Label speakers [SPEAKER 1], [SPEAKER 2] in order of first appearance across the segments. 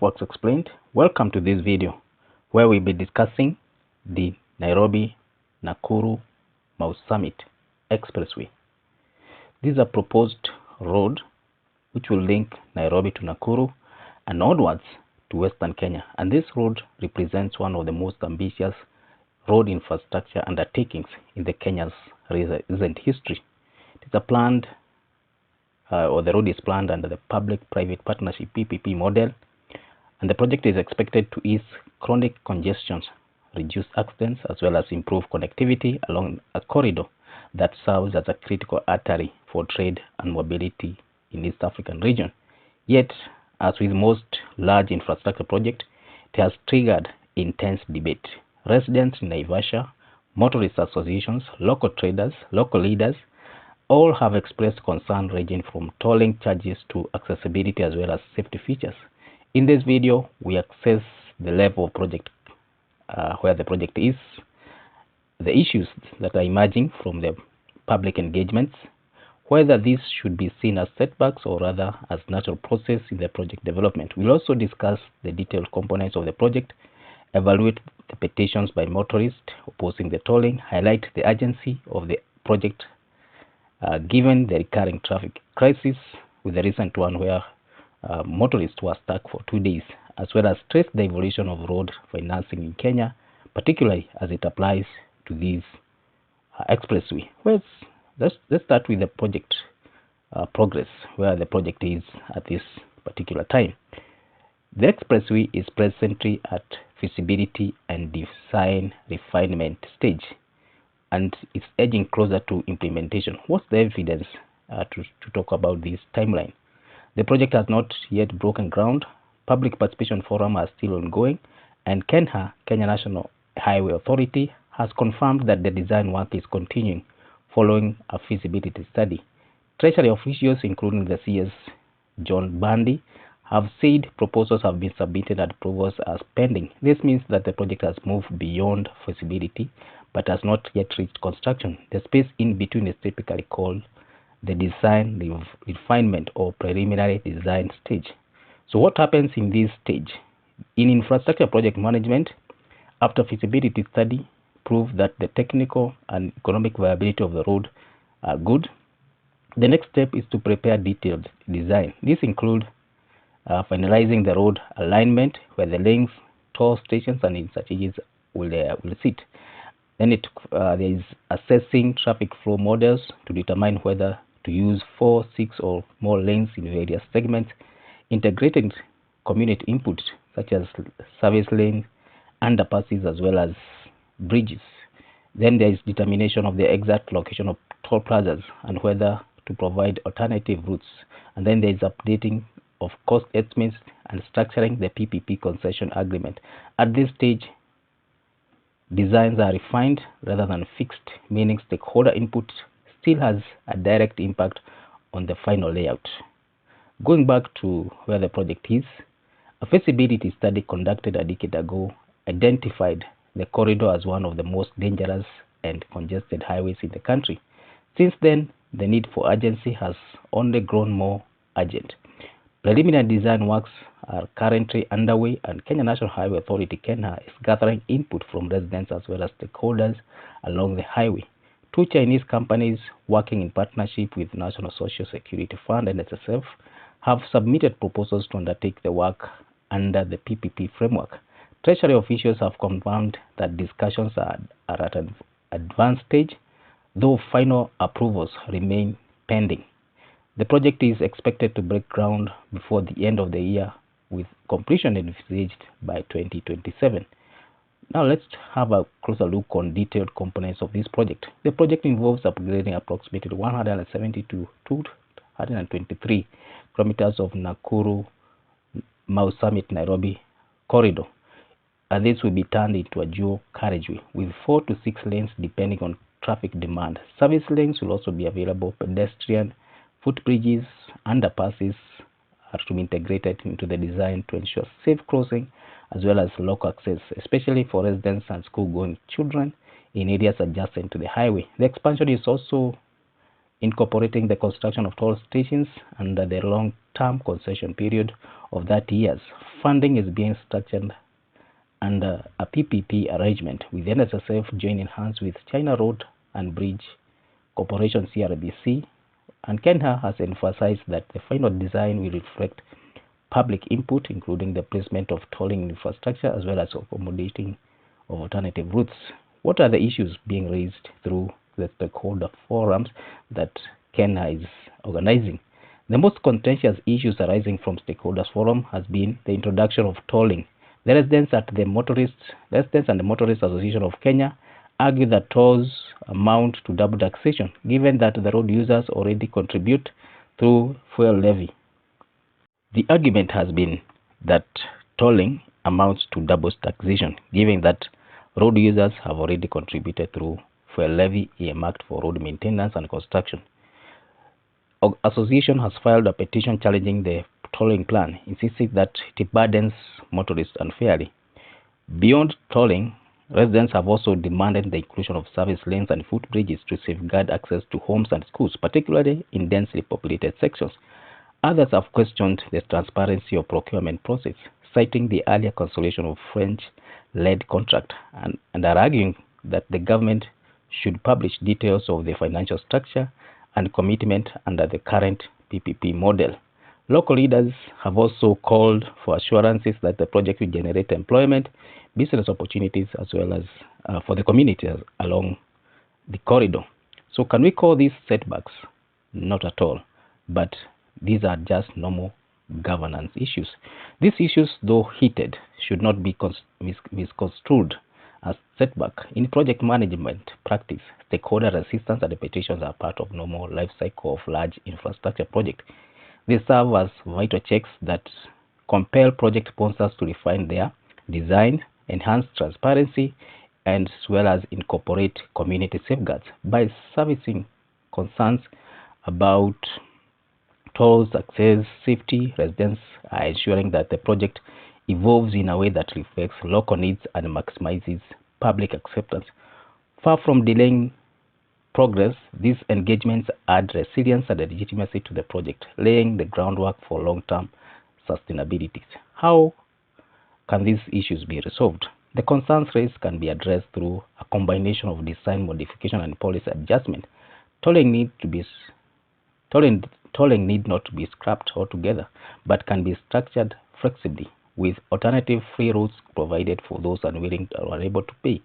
[SPEAKER 1] Works Explained. Welcome to this video where we'll be discussing the Nairobi Nakuru Summit Expressway. This is a proposed road which will link Nairobi to Nakuru and onwards to Western Kenya, and this road represents one of the most ambitious road infrastructure undertakings in the Kenya's recent history. It is a planned the road is planned under the public-private partnership PPP model, and the project is expected to ease chronic congestions, reduce accidents, as well as improve connectivity along a corridor that serves as a critical artery for trade and mobility in the East African region. Yet, as with most large infrastructure projects, it has triggered intense debate. Residents in Naivasha, motorist associations, local traders, local leaders, all have expressed concern ranging from tolling charges to accessibility as well as safety features. In this video, we assess the level of project, where the project is, the issues that are emerging from the public engagements, whether this should be seen as setbacks or rather as natural process in the project development. We'll also discuss the detailed components of the project, evaluate the petitions by motorists opposing the tolling, highlight the urgency of the project given the recurring traffic crisis with the recent one where motorists were stuck for 2 days, as well as stress the evolution of road financing in Kenya, particularly as it applies to these expressway. Let's start with the project progress, where the project is at this particular time. The expressway is presently at feasibility and design refinement stage, and it's edging closer to implementation. What's the evidence to talk about this timeline? The project has not yet broken ground. Public participation forum are still ongoing, and Kenya National Highway Authority has confirmed that the design work is continuing following a feasibility study. Treasury officials, including the CS John Bandy, have said proposals have been submitted and approvals are pending. This means that the project has moved beyond feasibility but has not yet reached construction. The space in between is typically called the design refinement or preliminary design stage. So what happens in this stage? In infrastructure project management, after feasibility study prove that the technical and economic viability of the road are good, the next step is to prepare detailed design. This includes finalizing the road alignment, where the lanes, toll stations, and interchanges will sit. Then there is assessing traffic flow models to determine whether to use 4, 6, or more lanes in various segments, integrating community input such as service lanes, underpasses, as well as bridges. Then there is determination of the exact location of toll plazas and whether to provide alternative routes. And then there is updating of cost estimates and structuring the PPP concession agreement. At this stage, designs are refined rather than fixed, meaning stakeholder input still has a direct impact on the final layout. Going back to where the project is, a feasibility study conducted a decade ago identified the corridor as one of the most dangerous and congested highways in the country. Since then, the need for urgency has only grown more urgent. Preliminary design works are currently underway, and Kenya National Highway Authority Kenya is gathering input from residents as well as stakeholders along the highway. 2 Chinese companies working in partnership with National Social Security Fund and NSSF have submitted proposals to undertake the work under the PPP framework. Treasury officials have confirmed that discussions are at an advanced stage, though final approvals remain pending. The project is expected to break ground before the end of the year, with completion envisaged by 2027. Now let's have a closer look on detailed components of this project. The project involves upgrading approximately 170 to 223 kilometers of Nakuru Summit Nairobi corridor, and this will be turned into a dual carriageway with 4 to 6 lanes depending on traffic demand. Service lanes will also be available. Pedestrian footbridges, underpasses are to be integrated into the design to ensure safe crossing as well as local access, especially for residents and school-going children in areas adjacent to the highway. The expansion is also incorporating the construction of toll stations under the long-term concession period of 30 years. Funding is being structured under a PPP arrangement with NSSF joining hands with China Road and Bridge Corporation CRBC, and Kenya has emphasized that the final design will reflect public input, including the placement of tolling infrastructure as well as accommodating of alternative routes. What are the issues being raised through the stakeholder forums that Kenya is organizing? The most contentious issues arising from stakeholders forum has been the introduction of tolling. The residents and the Motorists Association of Kenya argue that tolls amount to double taxation, given that the road users already contribute through fuel levy. The argument has been that tolling amounts to double taxation, given that road users have already contributed through fuel levy earmarked for road maintenance and construction. The association has filed a petition challenging the tolling plan, insisting that it burdens motorists unfairly. Beyond tolling, residents have also demanded the inclusion of service lanes and footbridges to safeguard access to homes and schools, particularly in densely populated sections. Others have questioned the transparency of procurement process, citing the earlier cancellation of French-led contract, and are arguing that the government should publish details of the financial structure and commitment under the current PPP model. Local leaders have also called for assurances that the project will generate employment, business opportunities, as well as for the communities along the corridor. So can we call these setbacks? Not at all, but these are just normal governance issues. These issues, though heated, should not be misconstrued as setback. In project management practice, stakeholder resistance and petitions are part of normal life cycle of large infrastructure projects. They serve as vital checks that compel project sponsors to refine their design, enhance transparency, and as well as incorporate community safeguards. By servicing concerns about tolls, access, safety, residents are ensuring that the project evolves in a way that reflects local needs and maximizes public acceptance. Far from delaying progress, these engagements add resilience and legitimacy to the project, laying the groundwork for long-term sustainability. How can these issues be resolved? The concerns raised can be addressed through a combination of design modification and policy adjustment. Tolling need not to be scrapped altogether, but can be structured flexibly, with alternative free routes provided for those unwilling or unable to pay.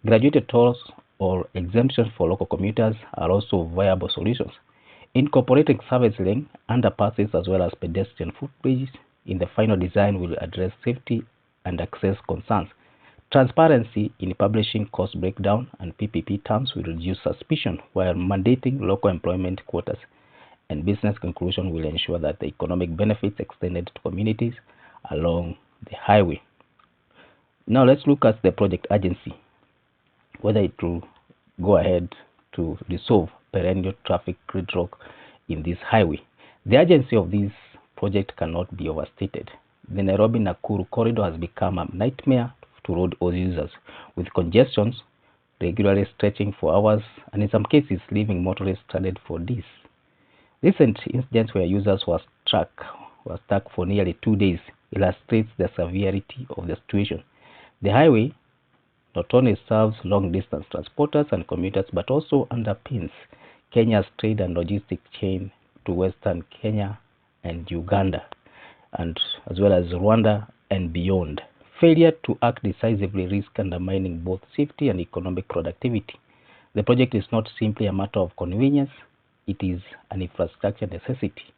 [SPEAKER 1] Graduated tolls or exemptions for local commuters are also viable solutions. Incorporating service lane, underpasses, as well as pedestrian footbridges in the final design will address safety and access concerns. Transparency in publishing cost breakdown and PPP terms will reduce suspicion, while mandating local employment quotas and business conclusion will ensure that the economic benefits extended to communities along the highway. Now let's look at the project agency, whether it will go ahead to resolve perennial traffic gridlock in this highway. The urgency of this project cannot be overstated. The Nairobi Nakuru corridor has become a nightmare to road users, with congestions regularly stretching for hours and in some cases leaving motorists stranded for days. Recent incidents where users were stuck for nearly 2 days illustrates the severity of the situation. The highway not only serves long-distance transporters and commuters, but also underpins Kenya's trade and logistics chain to Western Kenya and Uganda, and as well as Rwanda and beyond. Failure to act decisively risks undermining both safety and economic productivity. The project is not simply a matter of convenience, it is an infrastructure necessity.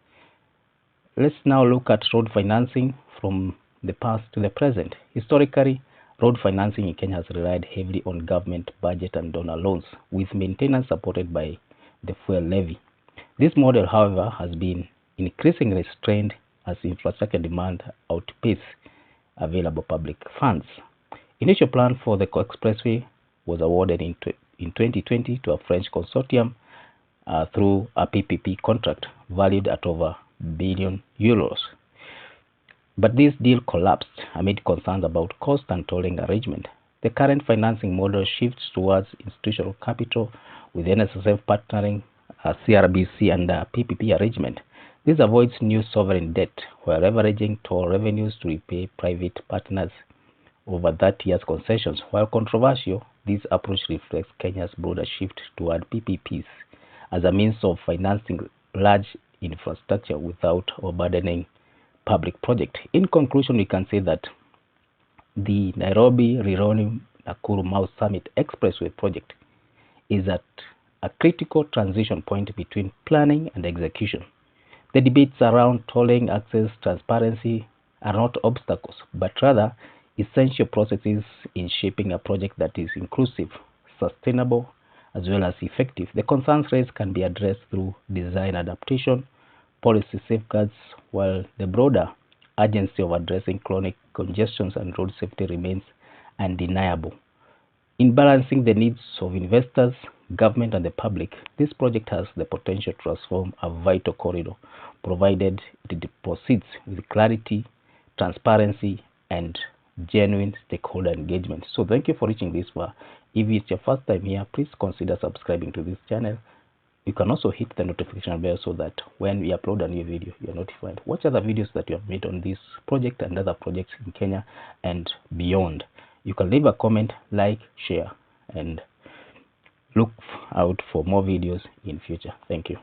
[SPEAKER 1] Let's now look at road financing from the past to the present. Historically, road financing in Kenya has relied heavily on government budget and donor loans, with maintenance supported by the fuel levy. This model, however, has been increasingly strained as infrastructure demand outpaces available public funds. Initial plan for the expressway was awarded in 2020 to a French consortium through a PPP contract valued at over €1 billion. But this deal collapsed amid concerns about cost and tolling arrangement. The current financing model shifts towards institutional capital, with NSSF partnering CRBC and PPP arrangement. This avoids new sovereign debt while leveraging toll revenues to repay private partners over 30 years concessions. While controversial, this approach reflects Kenya's broader shift toward PPPs as a means of financing large infrastructure without overburdening public projects. In conclusion, we can say that the Nairobi Rironi Nakuru Summit Expressway project is at a critical transition point between planning and execution. The debates around tolling, access, transparency are not obstacles, but rather essential processes in shaping a project that is inclusive, sustainable, as well as effective. The concerns raised can be addressed through design adaptation, policy safeguards, while the broader urgency of addressing chronic congestions and road safety remains undeniable. In balancing the needs of investors, government, and the public, this project has the potential to transform a vital corridor, provided it proceeds with clarity, transparency, and genuine stakeholder engagement. So thank you for reaching this far. If it's your first time here, please consider subscribing to this channel. You can also hit the notification bell so that when we upload a new video, you are notified. Watch other videos that you have made on this project and other projects in Kenya and beyond. You can leave a comment, like, share, and look out for more videos in future. Thank you.